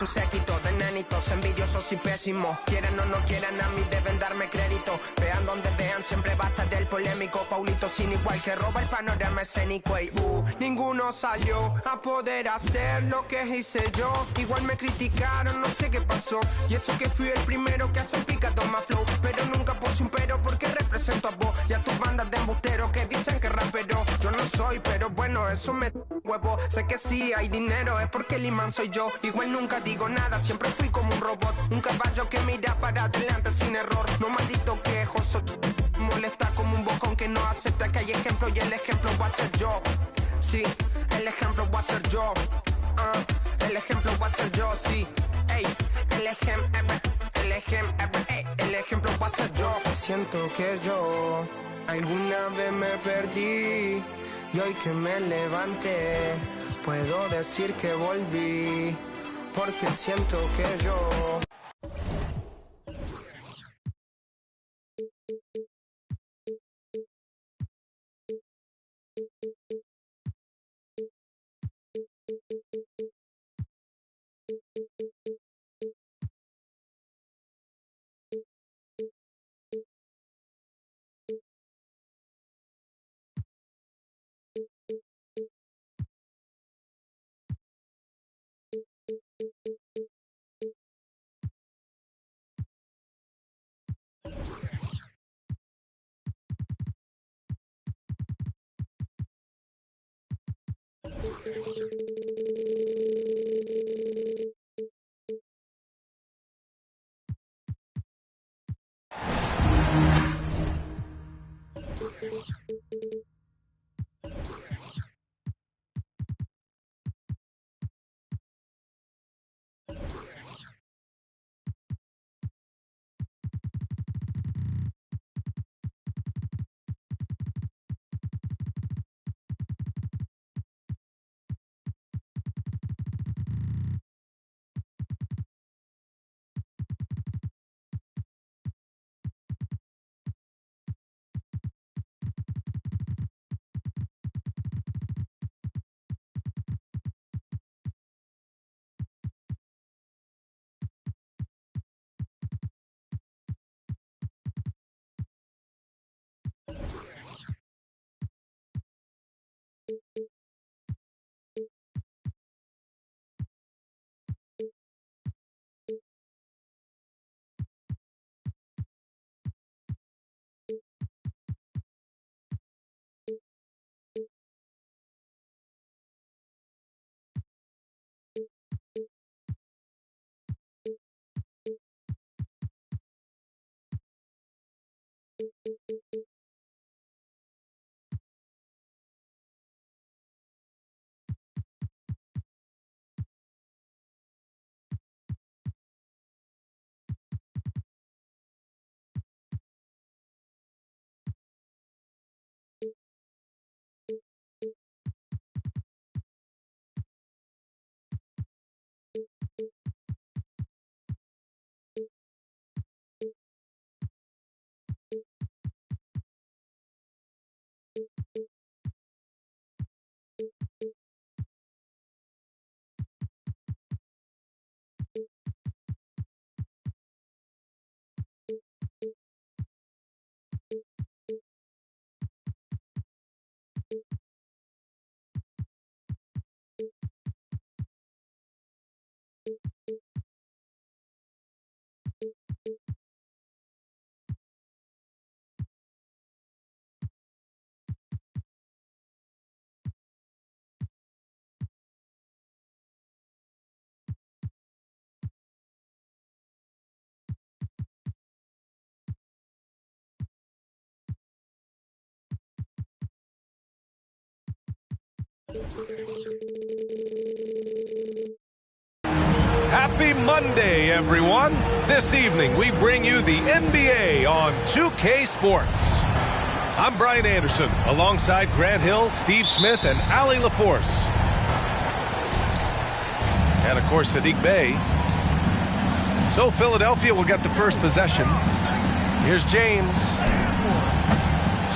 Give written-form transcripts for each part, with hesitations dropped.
Tu séquito de nenitos, envidiosos y pésimos. Quieran o no quieran, a mí deben darme crédito. Vean donde vean, siempre va a estar el polémico. Paulito sin igual que roba el panorama escénico. Y ninguno salió a poder hacer lo que hice yo. Igual me criticaron, no sé qué pasó. Y eso que fui el primero que salpica toma flow. Pero nunca puse un pero porque represento a vos y a tus bandas de embusteros que dicen que rapero. Yo no soy, pero bueno, eso me huevo. Sé que sí hay dinero, es porque el imán soy yo. Igual nunca digo nada, siempre fui como un robot. Un caballo que mira para adelante sin error. No maldito quejoso, molesta como un bocón que no acepta que hay ejemplo. Y el ejemplo va a ser yo. Sí, el ejemplo va a ser yo. El ejemplo va a ser yo, sí. Ey, el ejemplo va a ser yo. Siento que yo alguna vez me perdí. Y hoy que me levanté, puedo decir que volví. Porque siento que yo... Happy Monday, everyone. This evening, we bring you the NBA on 2K Sports. I'm Brian Anderson, alongside Grant Hill, Steve Smith, and Ali LaForce. And, of course, Sadiq Bey. So, Philadelphia will get the first possession. Here's James.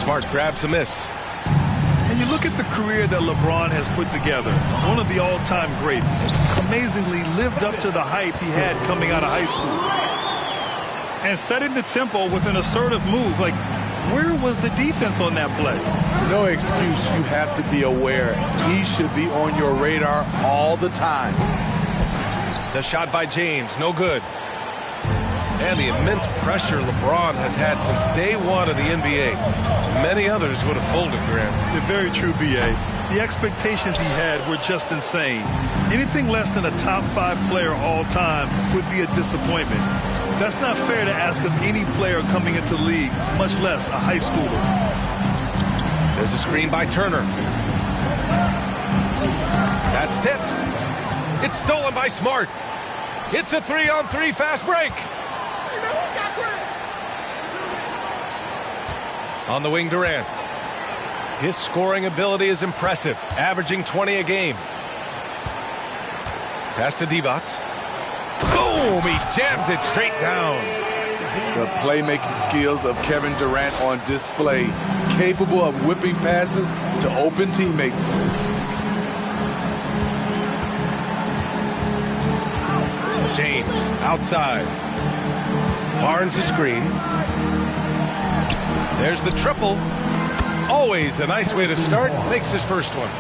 Smart grabs a miss. And you look at the career that LeBron has put together, one of the all-time greats, amazingly lived up to the hype he had coming out of high school. And setting the tempo with an assertive move, like, where was the defense on that play? No excuse. You have to be aware. He should be on your radar all the time. The shot by James, no good. And the immense pressure LeBron has had since day one of the NBA. Many others would have folded, Grant. They're very true, B.A. The expectations he had were just insane. Anything less than a top 5 player all time would be a disappointment. That's not fair to ask of any player coming into the league, much less a high schooler. There's a screen by Turner. That's tipped. It's stolen by Smart. It's a 3-on-3 fast break. On the wing, Durant. His scoring ability is impressive, averaging 20 a game. Pass to Divac. Boom! He jams it straight down. The playmaking skills of Kevin Durant on display, capable of whipping passes to open teammates. James outside. Barnes the screen. There's the triple. Always a nice way to start. Makes his first one.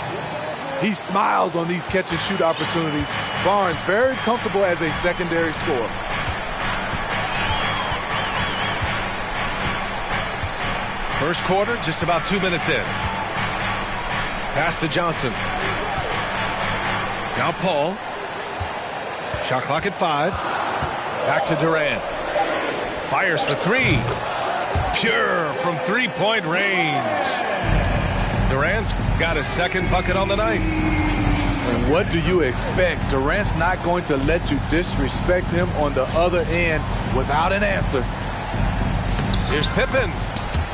He smiles on these catch-and-shoot opportunities. Barnes very comfortable as a secondary scorer. First quarter, just about 2 minutes in. Pass to Johnson. Now Paul. Shot clock at 5. Back to Durant. Fires for 3. Pure from three-point range. Durant's got his second bucket on the night. And what do you expect? Durant's not going to let you disrespect him on the other end without an answer. Here's Pippen.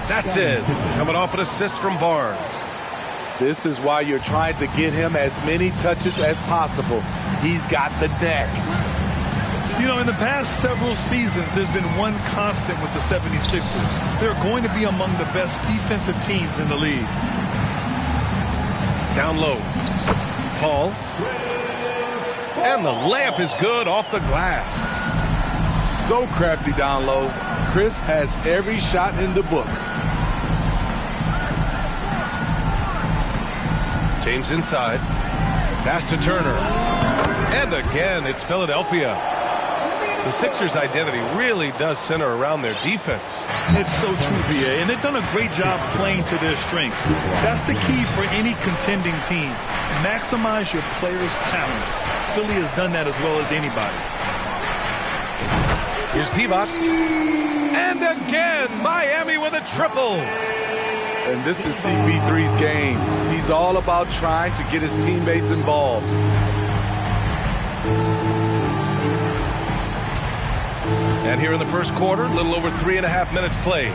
That's it. Coming off an assist from Barnes. This is why you're trying to get him as many touches as possible. He's got the neck. You know, in the past several seasons, there's been one constant with the 76ers. They're going to be among the best defensive teams in the league. Down low. Paul. And the layup is good off the glass. So crafty down low. Chris has every shot in the book. James inside. Pass to Turner. And again, it's Philadelphia. The Sixers' identity really does center around their defense. It's so true, B.A., and they've done a great job playing to their strengths. That's the key for any contending team. Maximize your players' talents. Philly has done that as well as anybody. Here's Divac. And again, Miami with a triple. And this is CP3's game. He's all about trying to get his teammates involved. And here in the first quarter, a little over 3.5 minutes played.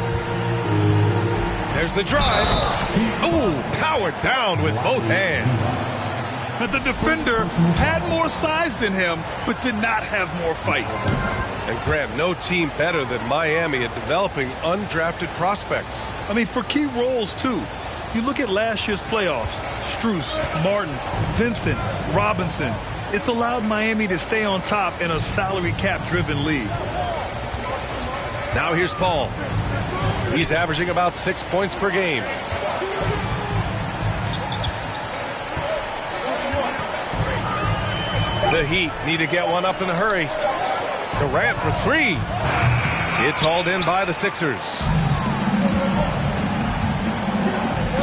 There's the drive. Oh, powered down with both hands. But the defender had more size than him, but did not have more fight. And Grant, no team better than Miami at developing undrafted prospects. I mean, for key roles, too. You look at last year's playoffs. Strus, Martin, Vincent, Robinson. It's allowed Miami to stay on top in a salary cap-driven league. Now here's Paul. He's averaging about 6 points per game. The Heat need to get one up in a hurry. Durant for 3. It's hauled in by the Sixers.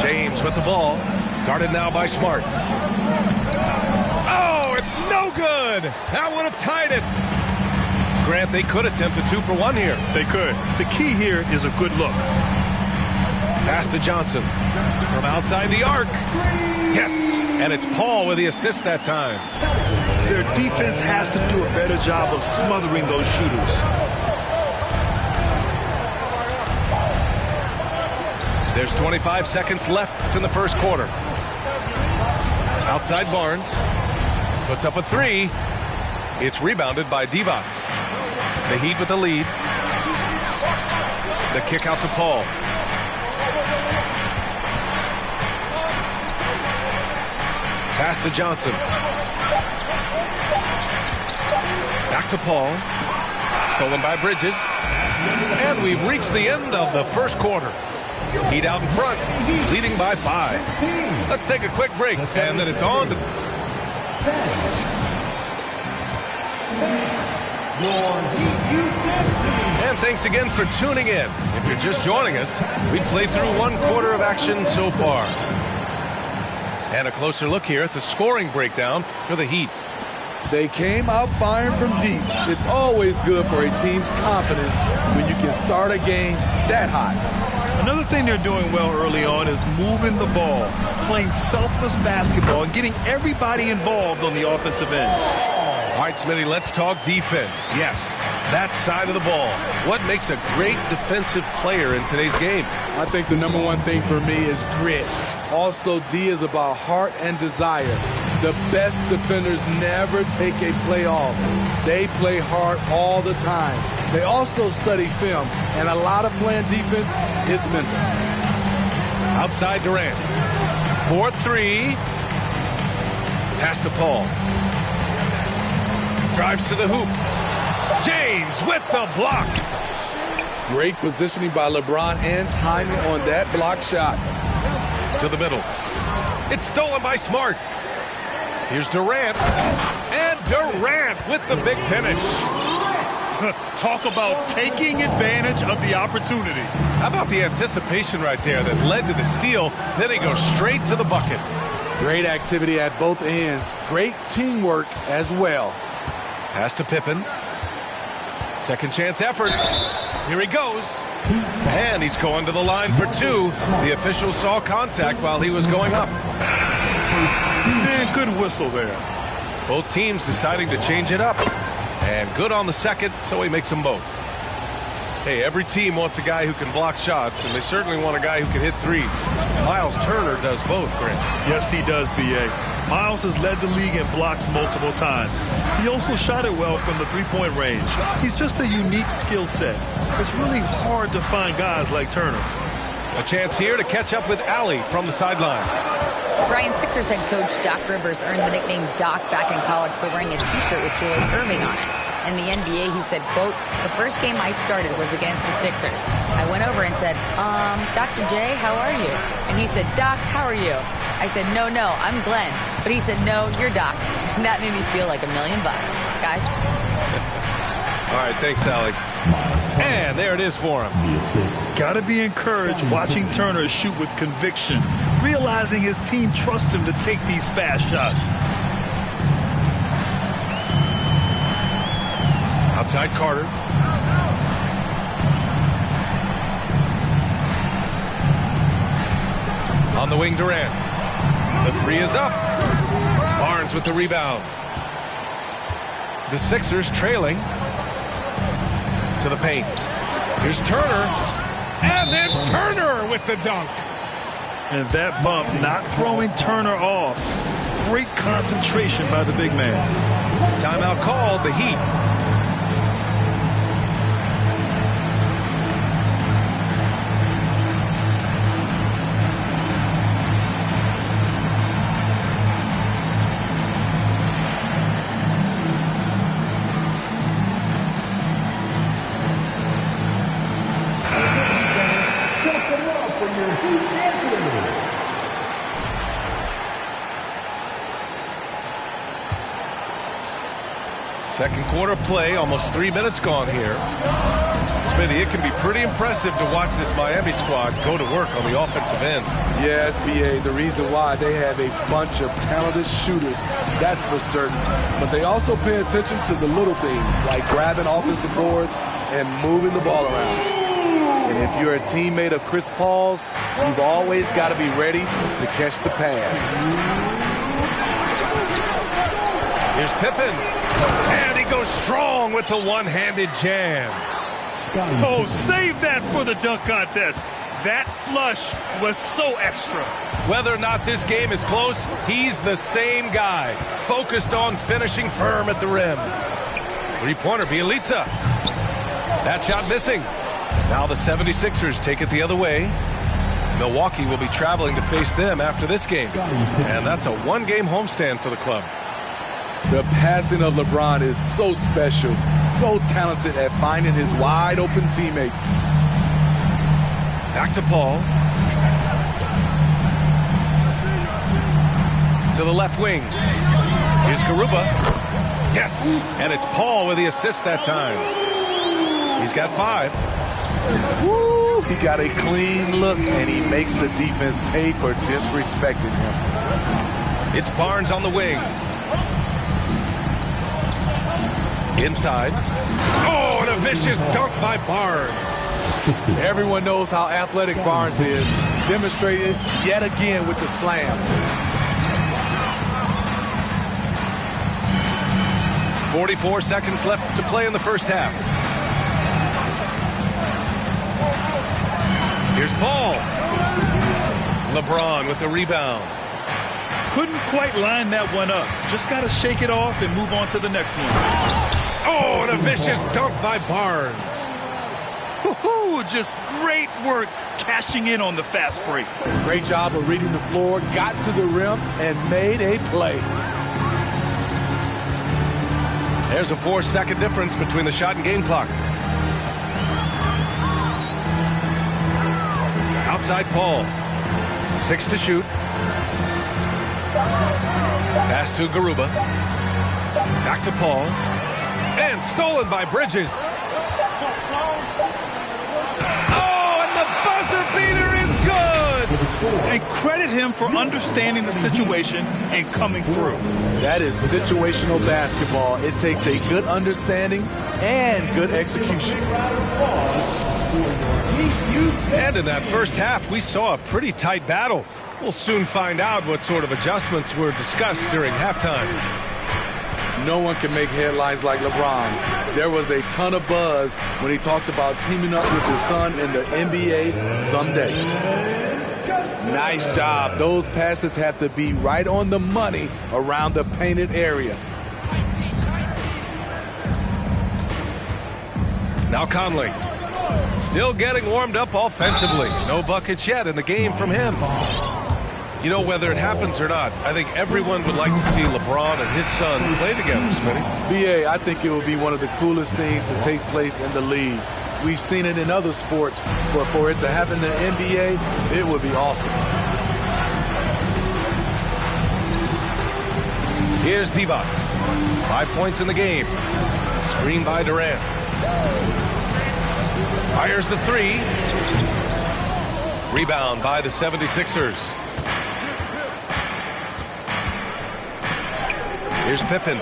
James with the ball. Guarded now by Smart. Oh, it's no good. That would have tied it. Grant, they could attempt a 2-for-1 here. They could. The key here is a good look. Pass to Johnson. From outside the arc. Yes, and it's Paul with the assist that time. Their defense has to do a better job of smothering those shooters. There's 25 seconds left in the first quarter. Outside Barnes. Puts up a 3. It's rebounded by Divac. The Heat with the lead. The kick out to Paul. Pass to Johnson. Back to Paul. Stolen by Bridges. And we've reached the end of the first quarter. Heat out in front, leading by 5. Let's take a quick break, and then it's on to... And thanks again for tuning in. If you're just joining us, we've played through 1 quarter of action so far. And a closer look here at the scoring breakdown for the Heat. They came out firing from deep. It's always good for a team's confidence when you can start a game that hot. Another thing they're doing well early on is moving the ball, playing selfless basketball, and getting everybody involved on the offensive end. All right, Smitty, let's talk defense. Yes, that side of the ball. What makes a great defensive player in today's game? I think the number one thing for me is grit. Also, D is about heart and desire. The best defenders never take a play off. They play hard all the time. They also study film, and a lot of playing defense is mental. Outside Durant. 4-3. Pass to Paul. Drives to the hoop. James with the block. Great positioning by LeBron and timing on that block shot. To the middle. It's stolen by Smart. Here's Durant. And Durant with the big finish. Talk about taking advantage of the opportunity. How about the anticipation right there that led to the steal? Then he goes straight to the bucket. Great activity at both ends. Great teamwork as well. Pass to Pippen. Second chance effort. Here he goes. And he's going to the line for 2. The official saw contact while he was going up. And good whistle there. Both teams deciding to change it up. And good on the second, so he makes them both. Hey, every team wants a guy who can block shots, and they certainly want a guy who can hit threes. Miles Turner does both, Grant. Yes, he does, B.A. Miles has led the league in blocks multiple times. He also shot it well from the three-point range. He's just a unique skill set. It's really hard to find guys like Turner. A chance here to catch up with Allie from the sideline. Brian, Sixers head coach Doc Rivers earned the nickname Doc back in college for wearing a T-shirt with Julius Erving on it. In the NBA, he said, quote, "The first game I started was against the Sixers. I went over and said, Dr. J, how are you?" And he said, "Doc, how are you?" I said, no, I'm Glenn." But he said, "No, you're Doc." And that made me feel like $1 million, guys. All right, thanks, Allie. And there it is for him. Got to be encouraged watching Turner shoot with conviction, realizing his team trusts him to take these fast shots. Outside Carter. On the wing, Durant. The 3 is up. Barnes with the rebound. The Sixers trailing to the paint. Here's Turner. And then Turner with the dunk. And that bump not throwing Turner off. Great concentration by the big man. Timeout called, the Heat. Second quarter play, almost 3 minutes gone here. Smitty, it can be pretty impressive to watch this Miami squad go to work on the offensive end. Yes, B.A., the reason why they have a bunch of talented shooters, that's for certain. But they also pay attention to the little things, like grabbing offensive boards and moving the ball around. And if you're a teammate of Chris Paul's, you've always got to be ready to catch the pass. Here's Pippen. And he goes strong with the one-handed jam. Oh, save that for the dunk contest. That flush was so extra. Whether or not this game is close, he's the same guy, focused on finishing firm at the rim. Three-pointer, Bjelica. That shot missing. Now the 76ers take it the other way. Milwaukee will be traveling to face them after this game. And that's a one-game homestand for the club. The passing of LeBron is so special, so talented at finding his wide-open teammates. Back to Paul. To the left wing. Here's Garuba. Yes, and it's Paul with the assist that time. He's got 5. Woo, he got a clean look, and he makes the defense pay for disrespecting him. It's Barnes on the wing. Inside. Oh, and a vicious dunk by Barnes. Everyone knows how athletic Barnes is. Demonstrated yet again with the slam. 44 seconds left to play in the first half. Here's Paul. LeBron with the rebound. Couldn't quite line that one up. Just got to shake it off and move on to the next one. Oh, and a vicious dunk by Barnes. Woohoo! Just great work cashing in on the fast break. Great job of reading the floor, got to the rim, and made a play. There's a 4-second difference between the shot and game clock. Outside Paul. 6 to shoot. Pass to Garuba. Back to Paul. And stolen by Bridges. Oh, and the buzzer beater is good! And credit him for understanding the situation and coming through. That is situational basketball. It takes a good understanding and good execution. And in that first half, we saw a pretty tight battle. We'll soon find out what sort of adjustments were discussed during halftime. No one can make headlines like LeBron. There was a ton of buzz when he talked about teaming up with his son in the NBA someday. Nice job. Those passes have to be right on the money around the painted area. Now Conley. Still getting warmed up offensively. No buckets yet in the game from him. You know, whether it happens or not, I think everyone would like to see LeBron and his son play together, Smitty. BA, I think it will be one of the coolest things to take place in the league. We've seen it in other sports, but for it to happen in the NBA, it would be awesome. Here's Divac. 5 points in the game. Screen by Durant. Fires the 3. Rebound by the 76ers. Here's Pippen.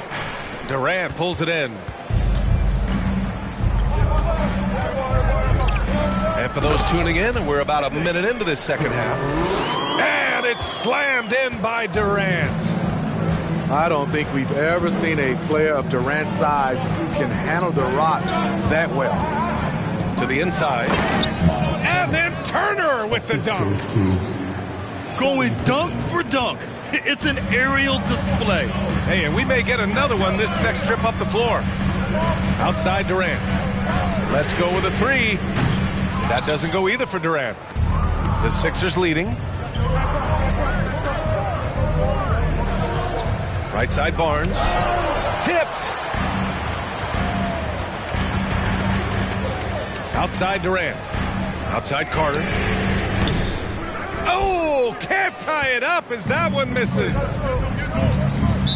Durant pulls it in. And for those tuning in, we're about a minute into this second half. And it's slammed in by Durant. I don't think we've ever seen a player of Durant's size who can handle the rock that well. To the inside. And then Turner with the dunk. Going dunk for dunk. It's an aerial display. Hey, and we may get another one this next trip up the floor. Outside Durant. Let's go with a 3. That doesn't go either for Durant. The Sixers leading. Right side Barnes. Tipped. Outside Durant. Outside Carter. Oh, can't tie it up as that one misses.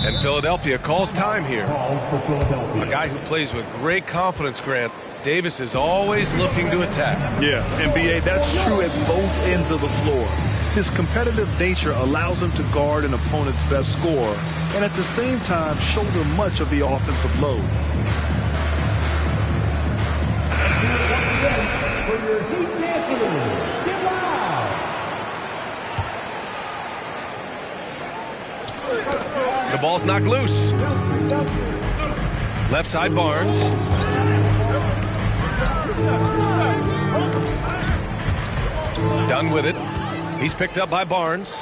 And Philadelphia calls time here. A guy who plays with great confidence, Grant. Davis is always looking to attack. Yeah, NBA, that's true at both ends of the floor. His competitive nature allows him to guard an opponent's best scorer and at the same time shoulder much of the offensive load. The ball's knocked loose. Left side Barnes. Done with it. He's picked up by Barnes.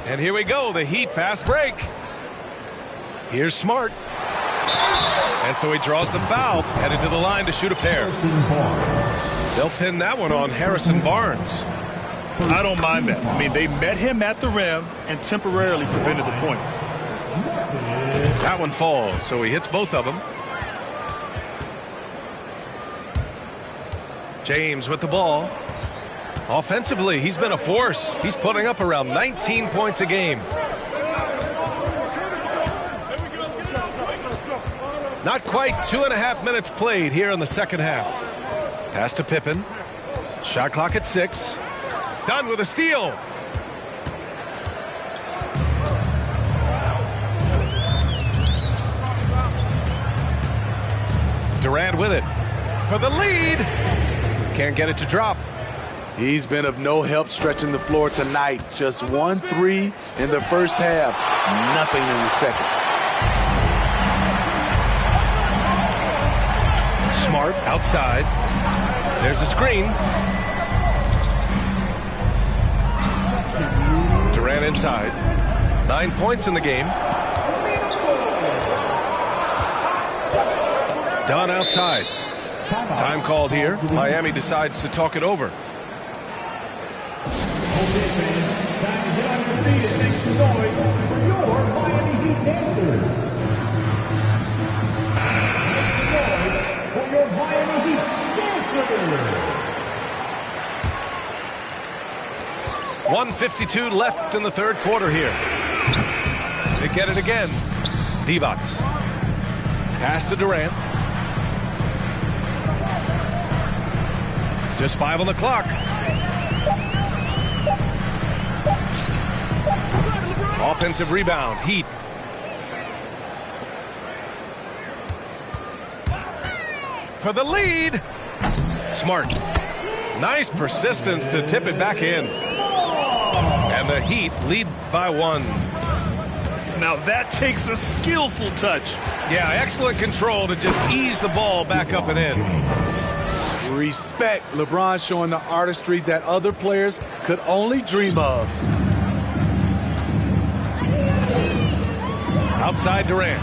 And here we go, the Heat fast break. Here's Smart. And so he draws the foul, headed to the line to shoot a pair. They'll pin that one on Harrison Barnes. I don't mind that. I mean, they met him at the rim and temporarily prevented the points. That one falls, so he hits both of them. James with the ball. Offensively, he's been a force. He's putting up around 19 points a game. Not quite 2.5 minutes played here in the second half. Pass to Pippen. Shot clock at 6. Done with a steal. Durant with it for the lead. Can't get it to drop. He's been of no help stretching the floor tonight. Just 1 3 in the first half. Nothing in the second. Smart outside. There's a screen. Durant inside. 9 points in the game. Dunn outside. Time called here. Miami decides to talk it over. .152 left in the third quarter here. They get it again. Divac. Pass to Durant. Just 5 on the clock. Offensive rebound. Heat. For the lead. Smart. Nice persistence to tip it back in. And the Heat lead by 1. Now that takes a skillful touch. Yeah, excellent control to just ease the ball back up and in. Respect. LeBron showing the artistry that other players could only dream of. Outside Durant.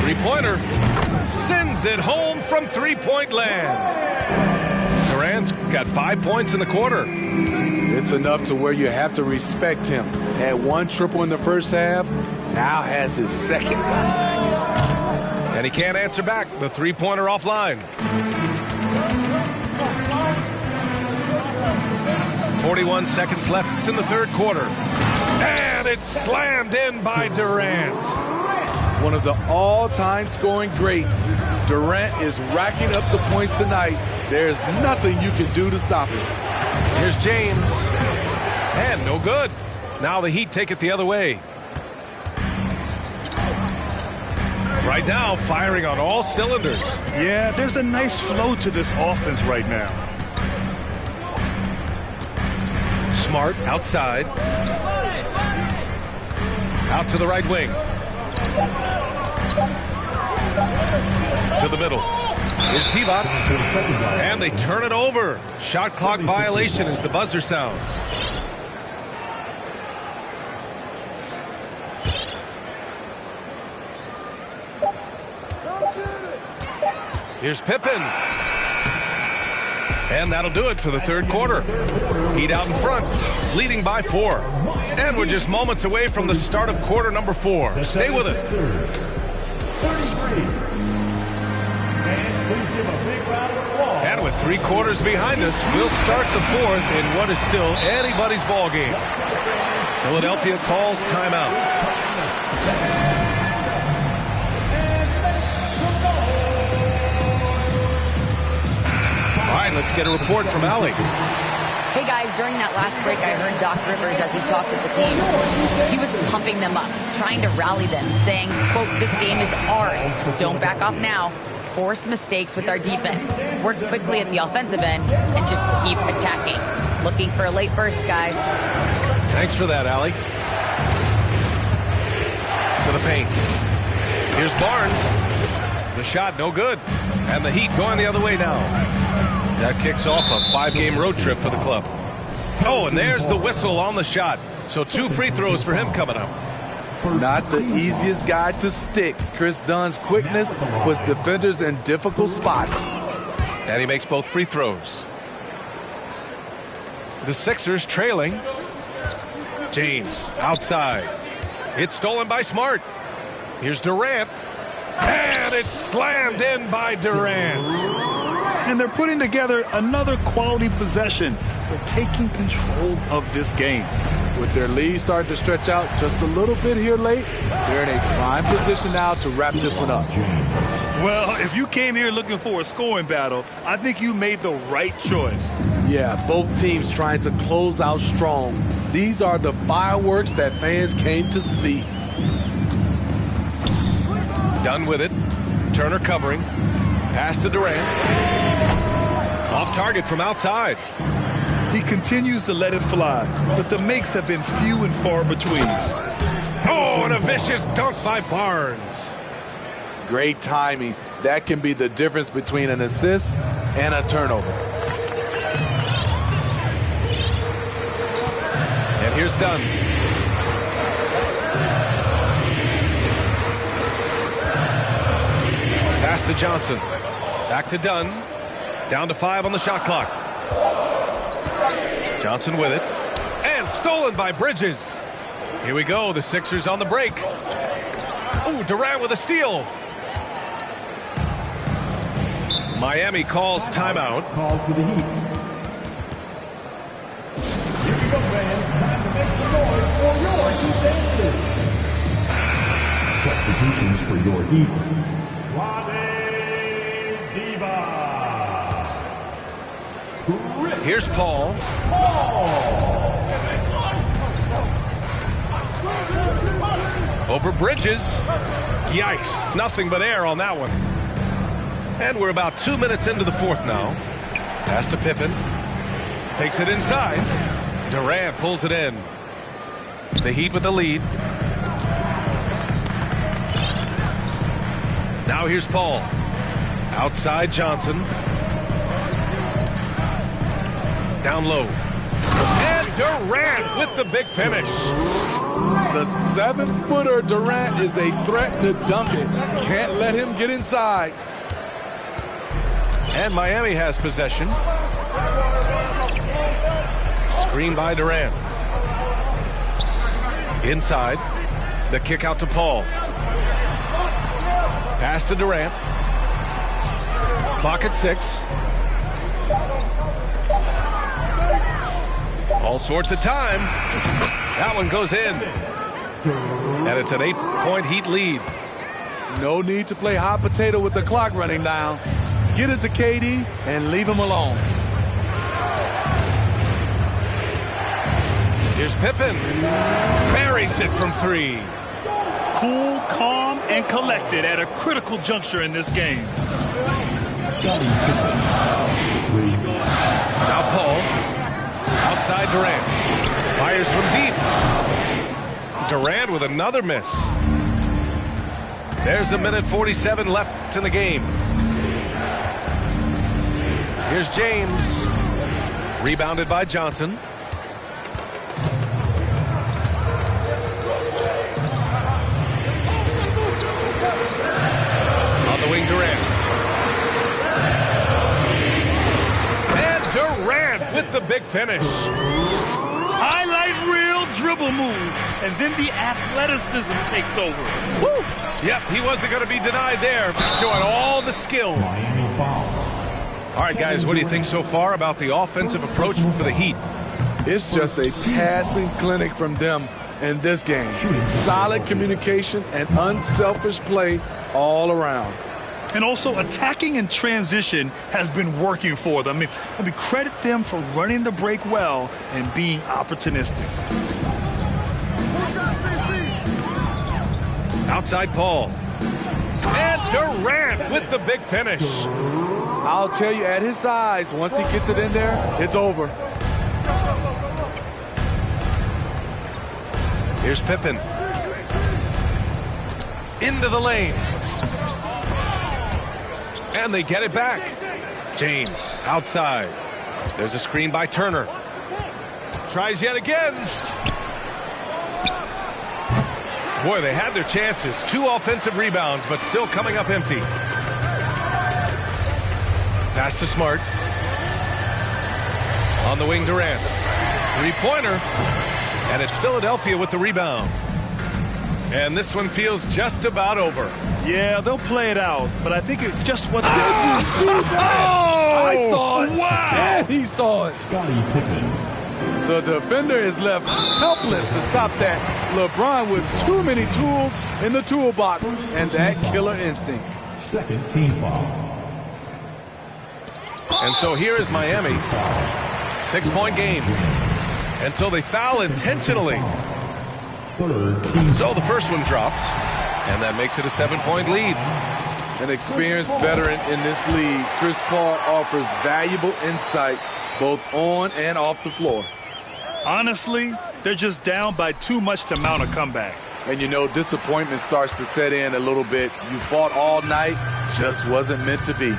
Three-pointer. Sends it home from three-point land. Durant's got 5 points in the quarter. It's enough to where you have to respect him. Had 1 triple in the first half, now has his second. And he can't answer back. The three-pointer offline. 41 seconds left in the third quarter. And it's slammed in by Durant. One of the all-time scoring greats. Durant is racking up the points tonight. There's nothing you can do to stop him. Here's James. And no good. Now the Heat take it the other way. Right now, firing on all cylinders. Yeah, there's a nice flow to this offense right now. Smart outside. Out to the right wing. To the middle. Here's Divac. And they turn it over. Shot clock violation as the buzzer sounds. Here's Pippen. And that'll do it for the third quarter. Heat out in front, leading by 4. And we're just moments away from the start of quarter number 4. Stay with us. And with 3 quarters behind us, we'll start the 4th in what is still anybody's ball game. Philadelphia calls timeout. All right, let's get a report from Allie. Hey guys, during that last break, I heard Doc Rivers as he talked with the team. He was pumping them up, trying to rally them, saying, quote, "This game is ours. Don't back off now. Force mistakes with our defense. Work quickly at the offensive end and just keep attacking. Looking for a late burst, guys." Thanks for that, Allie. To the paint. Here's Barnes. The shot, no good. And the Heat going the other way now. That kicks off a 5-game road trip for the club. Oh, and there's the whistle on the shot. So 2 free throws for him coming up. Not the easiest guy to stick. Chris Dunn's quickness puts defenders in difficult spots. And he makes both free throws. The Sixers trailing. James outside. It's stolen by Smart. Here's Durant. And it's slammed in by Durant. And they're putting together another quality possession. They're taking control of this game. With their lead starting to stretch out just a little bit here late, they're in a prime position now to wrap this one up. Well, if you came here looking for a scoring battle, I think you made the right choice. Yeah, both teams trying to close out strong. These are the fireworks that fans came to see. Done with it. Turner covering. Pass to Durant. Off target from outside. He continues to let it fly, but the makes have been few and far between. Oh, and a vicious dunk by Barnes. Great timing. That can be the difference between an assist and a turnover. And here's Dunn. Pass to Johnson. Back to Dunn. Down to 5 on the shot clock. Johnson with it. And stolen by Bridges. Here we go. The Sixers on the break. Oh, Durant with a steal. Miami calls timeout. Call for the Heat. Here we go, fans. Time to make some noise for your defenses. Substitutions for your Heat. Here's Paul. Over Bridges. Yikes. Nothing but air on that one. And we're about 2 minutes into the fourth now. Pass to Pippen. Takes it inside. Durant pulls it in. The Heat with the lead. Now here's Paul. Outside Johnson. Down low. And Durant with the big finish. The 7-footer Durant is a threat to dunk it. Can't let him get inside. And Miami has possession. Screen by Durant. Inside. The kick out to Paul. Pass to Durant. Clock at 6. All sorts of time. That one goes in. And it's an 8-point Heat lead. No need to play hot potato with the clock running down. Get it to KD and leave him alone. Here's Pippen. Buries it from 3. Cool, calm, and collected at a critical juncture in this game. Now Paul. Outside Durant. Fires from deep. Durant with another miss. There's a minute 47 left in the game. Here's James. Rebounded by Johnson. On the wing, Durant. And Durant with the big finish. Highlight reel dribble move, and then the athleticism takes over. Woo! Yep, he wasn't going to be denied there, showing all the skill. Miami foul. All right, guys, what do you think so far about the offensive approach for the Heat? It's just a passing clinic from them in this game. Solid communication and unselfish play all around. And also, attacking in transition has been working for them. I mean, credit them for running the break well and being opportunistic. Outside Paul. And Durant with the big finish. I'll tell you, at his size, once he gets it in there, it's over. Here's Pippen. Into the lane. And they get it back. James outside. There's a screen by Turner. Tries yet again. Boy, they had their chances. 2 offensive rebounds, but still coming up empty. Pass to Smart. On the wing, Durant. Three-pointer. And it's Philadelphia with the rebound. And this one feels just about over. Yeah, they'll play it out, but I think it just wasn't. I saw it. Wow. And he saw it. Scottie Pippen. The defender is left helpless to stop that. LeBron with too many tools in the toolbox and that killer instinct. Second team foul. And so here is Miami. 6-point game. And so they foul intentionally. Third team. So the first one drops, and that makes it a 7-point lead. An experienced veteran in this league, Chris Paul offers valuable insight both on and off the floor. Honestly, they're just down by too much to mount a comeback. And you know, disappointment starts to set in a little bit. You fought all night, just wasn't meant to be.